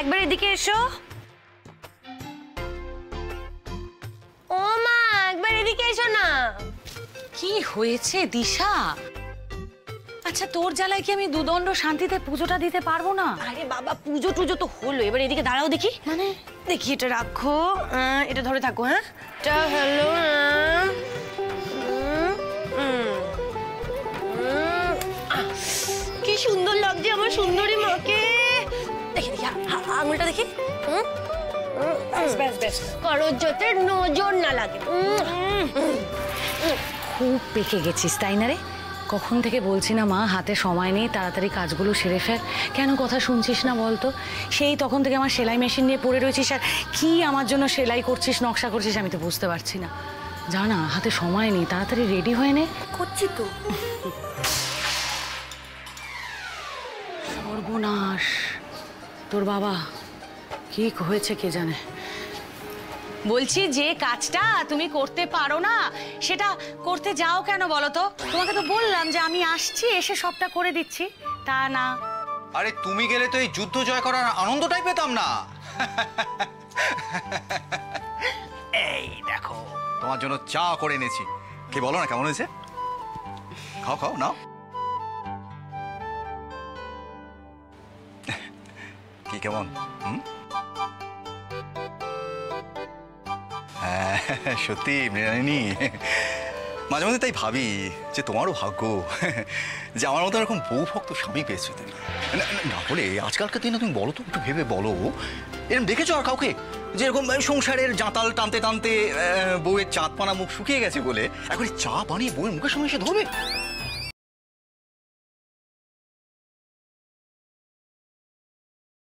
একবার এদিকে এসো। ও মা, একবার এদিকে এসো না। কি হয়েছে দিশা? আচ্ছা, তোর জ্বালায় কি আমি দুদণ্ড শান্তিতে পুজোটা দিতে পারবো না? আরে বাবা, পুজো টুজো তো হলো, এবার এদিকে দাঁড়াও দেখি। মানে দেখি, এটা রাখো, এটা ধরে থাকো। হ্যাঁ, এটা হলো। কি সুন্দর লাগছে আমার সুন্দরী মাকে। দেখি দেখি, আঙুলটা দেখি। কারোর যাতে নজর না লাগে। খুব পেকে গেছিস তাই না রে? কখন থেকে বলছি না মা, হাতে সময় নেই, তাড়াতাড়ি কাজগুলো সেরে ফেল। কেন কথা শুনছিস না বলতো? সেই তখন থেকে আমার সেলাই মেশিন নিয়ে পড়ে রয়েছিস, আর কি আমার জন্য সেলাই করছিস, নকশা করছিস, আমি তো বুঝতে পারছি না। জানা হাতে সময় নেই, তাড়াতাড়ি রেডি হয়ে নে। করছি তো। সর্বনাশ, তোর বাবা কি হয়েছে কে জানে। বলছি, যে কাজটা তুমি করতে পারো না সেটা করতে যাও কেন বলো তো? তোমাকে তো বললাম যে আমি আসছি, এসে সবটা করে দিচ্ছি, তা না। আরে তুমি গেলে তো এই যুদ্ধ জয় করার আনন্দটাই পেতাম না। এই দেখো, তোমার জন্য চা করে এনেছি। কি বলো না, কেমন হয়েছে? খাও খাও, নাও। কি কেমন? হ্যাঁ সত্যি মৃণালিনী, মাঝে মাঝে তাই ভাবি যে তোমারও ভাগ্য যে আমার মতো এরকম বউ ভক্ত স্বামী পেয়েছো তুমি। না বলে আজকালকার দিনে তুমি বলো তো, একটু ভেবে বলো, এরকম দেখেছো আর কাউকে যে এরকম সংসারের জাঁতাল টানতে টানতে বউয়ের চাঁদপানা মুখ শুকিয়ে গেছে বলে এখন চা বানিয়ে বউয়ের মুখের সামনে এসে ধরবে?